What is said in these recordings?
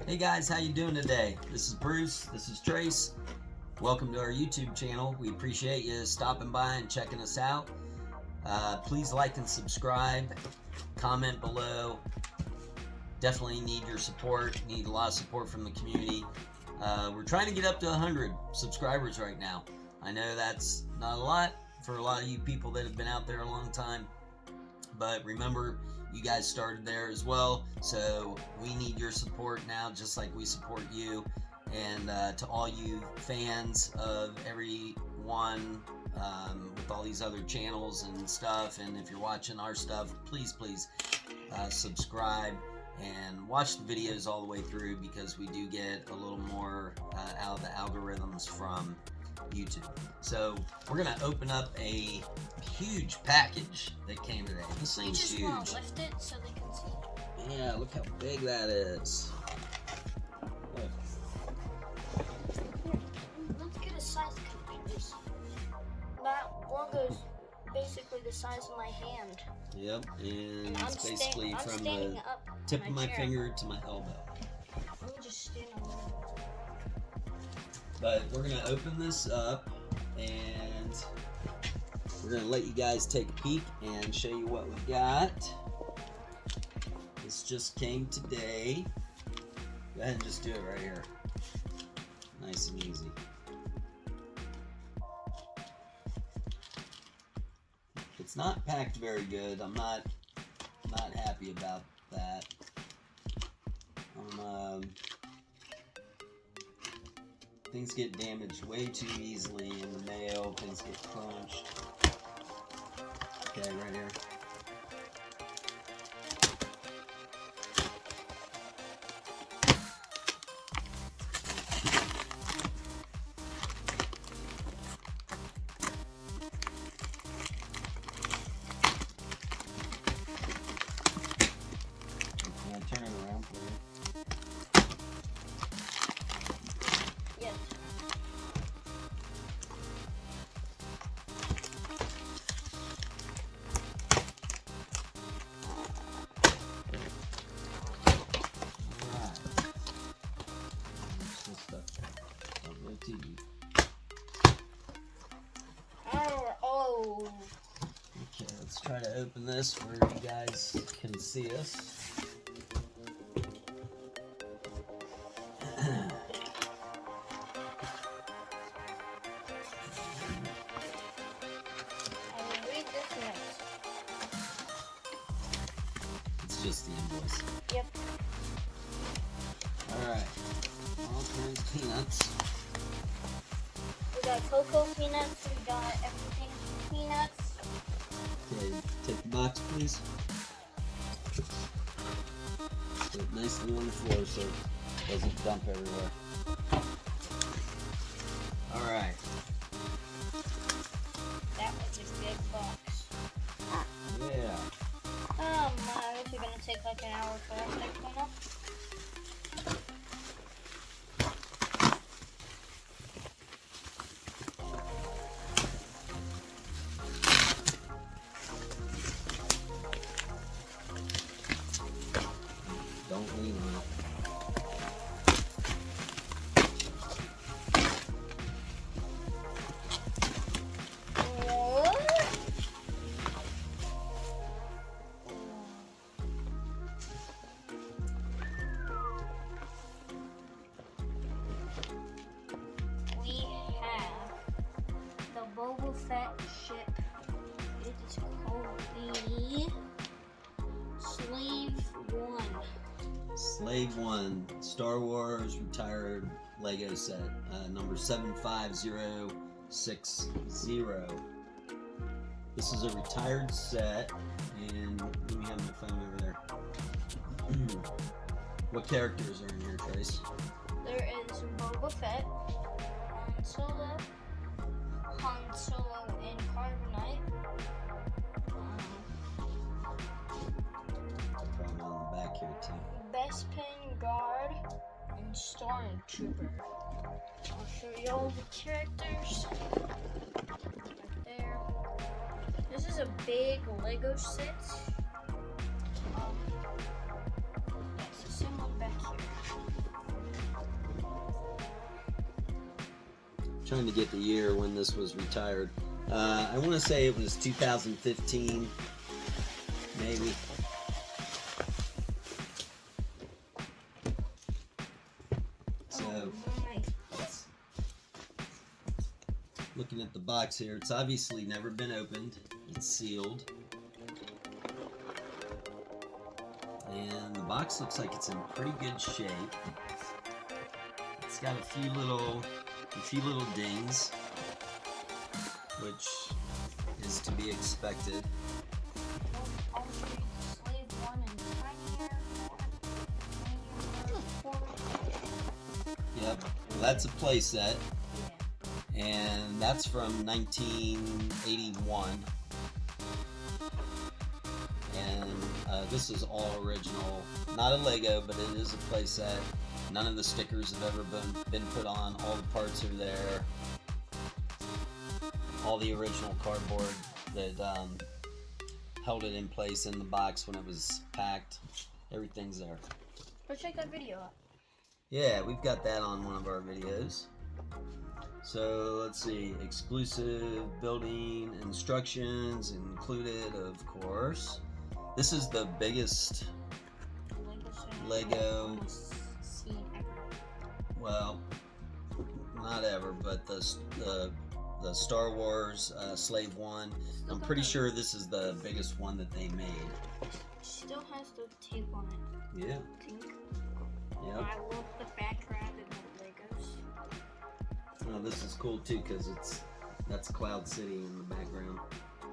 Hey guys, how you doing today? This is Bruce, this is Trace. Welcome to our YouTube channel. We appreciate you stopping by and checking us out. Please like and subscribe, comment below. Definitely need your support, need a lot of support from the community. We're trying to get up to 100 subscribers right now. I know that's not a lot for a lot of you people that have been out there a long time, but remember, you guys started there as well, so we need your support now, just like we support you. And to all you fans of everyone with all these other channels and stuff, and if you're watching our stuff, please subscribe and watch the videos all the way through, because we do get a little more out of the algorithms from YouTube. So we're gonna open up a huge package that came today. This thing's huge. You just want to lift it so they can see. Yeah, look how big that is. Look. Let's get a size comparison. That logo's basically the size of my hand. Yep, and it's basically I'm from the tip of my finger to my elbow. Let me just stand on that. But we're gonna open this up and we're gonna let you guys take a peek and show you what we got. This just came today. Go ahead and just do it right here. Nice and easy. It's not packed very good. I'm not happy about that. Things get damaged way too easily in the mail. Things get crunched. Okay, right here. Can I turn it around for you? Yes. Oh. Okay, let's try to open this where you guys can see us. Read this next. It's just the invoice. Yep. Alright. All kinds of peanuts. We got cocoa peanuts. We got everything peanuts. Okay, take the box, please. Put it nicely on the floor so it doesn't dump everywhere. Alright. That was a big box. Yeah. Oh my, this is gonna take like an hour for that to clean up. Don't lean on it. We have the boba fett ship. It is called the Slave 1. Slave 1, Star Wars retired Lego set, number 75060. This is a retired set, and let me have my phone over there. What characters are in here, Trace? There is Boba Fett, Han Solo in Carbonite, Probably on the back here too. Bespin Guard, and Stormtrooper. I'll show you all the characters. Right there. This is a big Lego set. It's assembled back here. trying to get the year when this was retired. I want to say it was 2015, maybe. So, looking at the box here, it's obviously never been opened. It's sealed. And the box looks like it's in pretty good shape. It's got a few little dings, which is to be expected. Yep, well, that's a play set, and that's from 1981. And this is all original, not a Lego, but it is a play set. None of the stickers have ever been put on. All the parts are there. All the original cardboard that held it in place in the box when it was packed. Everything's there. Go check that video out. Yeah, we've got that on one of our videos. So let's see, exclusive building instructions included, of course. This is the biggest Lego, well, not ever, but the Star Wars Slave One. I'm pretty sure this is the biggest one that they made. Still has the tape on it. Yeah. Yep. I love the background and the Legos. Oh, this is cool too because that's Cloud City in the background.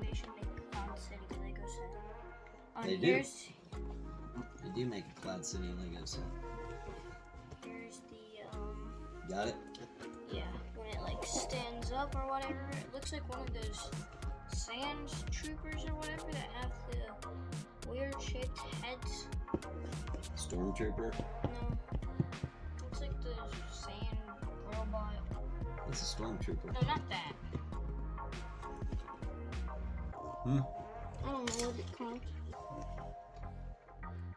They should make Cloud City Lego set. They do. They do make a Cloud City Lego set. Here's the Got it? Yeah, when it like stands up or whatever, it looks like one of those sand troopers or whatever that have the weird shaped heads. Stormtrooper? No. Looks like the sand robot. It's a Stormtrooper. No, not that. I don't know what it's called.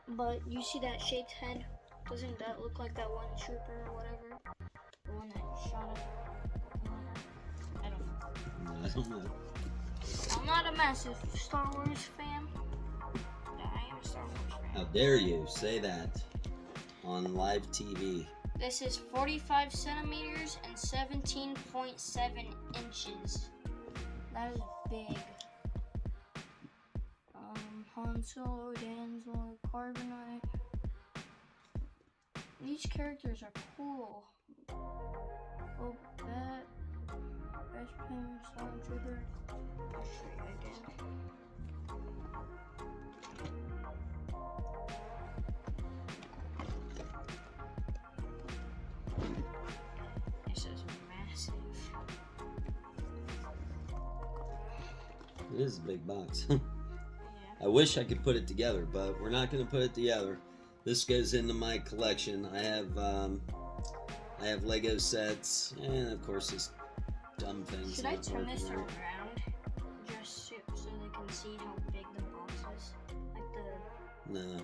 But you see that shaped head? Doesn't that look like that one trooper or whatever? The one that shot up? I don't know. I don't know. I'm not a massive Star Wars fan. But I am a Star Wars fan. How dare you say that on live TV? This is 45 centimeters and 17.7 inches. That is big. Han Solo, Dan Solo, Carbonite. These characters are cool. Oh, that. Best Player, Stormtrooper. I'll show you again. This is massive. It is a big box. I wish I could put it together, but we're not going to put it together. This goes into my collection. I have Lego sets, and of course this dumb things. Should I turn this around just so they can see how big the box is? Like the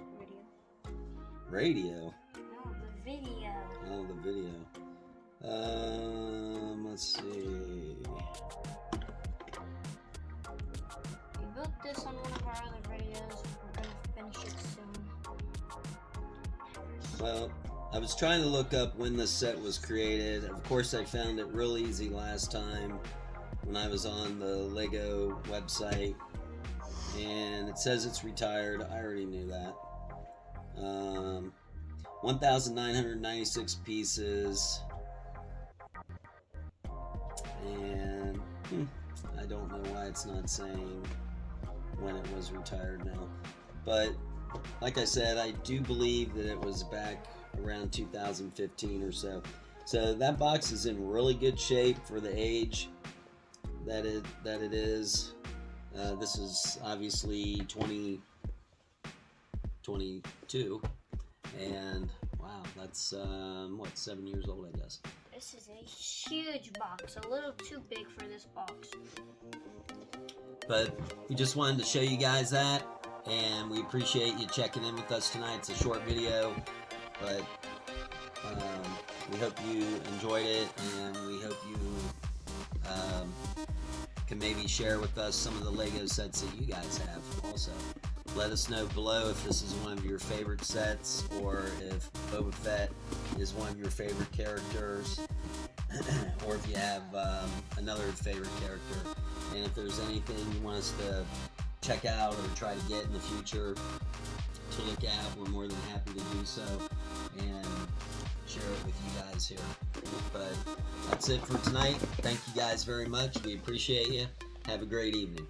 radio. No, the video. Oh, the video. Let's see. We built this on one of our other videos. We're gonna finish it soon. Well, I was trying to look up when the set was created. Of course, I found it real easy last time when I was on the Lego website, and it says it's retired. I already knew that. 1,996 pieces, and I don't know why it's not saying when it was retired now, but like I said, I do believe that it was back around 2015 or so. So that box is in really good shape for the age that it is. This is obviously 2022, and wow, that's what, 7 years old, I guess. This is a huge box, a little too big for this box. But we just wanted to show you guys that, and we appreciate you checking in with us tonight. It's a short video, but We hope you enjoyed it, and we hope you can maybe share with us some of the Lego sets that you guys have also. Let us know below if this is one of your favorite sets, or if Boba Fett is one of your favorite characters, or if you have another favorite character. And if there's anything you want us to check out or try to get in the future to look at, we're more than happy to do so and share it with you guys here. But that's it for tonight. Thank you guys very much. We appreciate you. Have a great evening.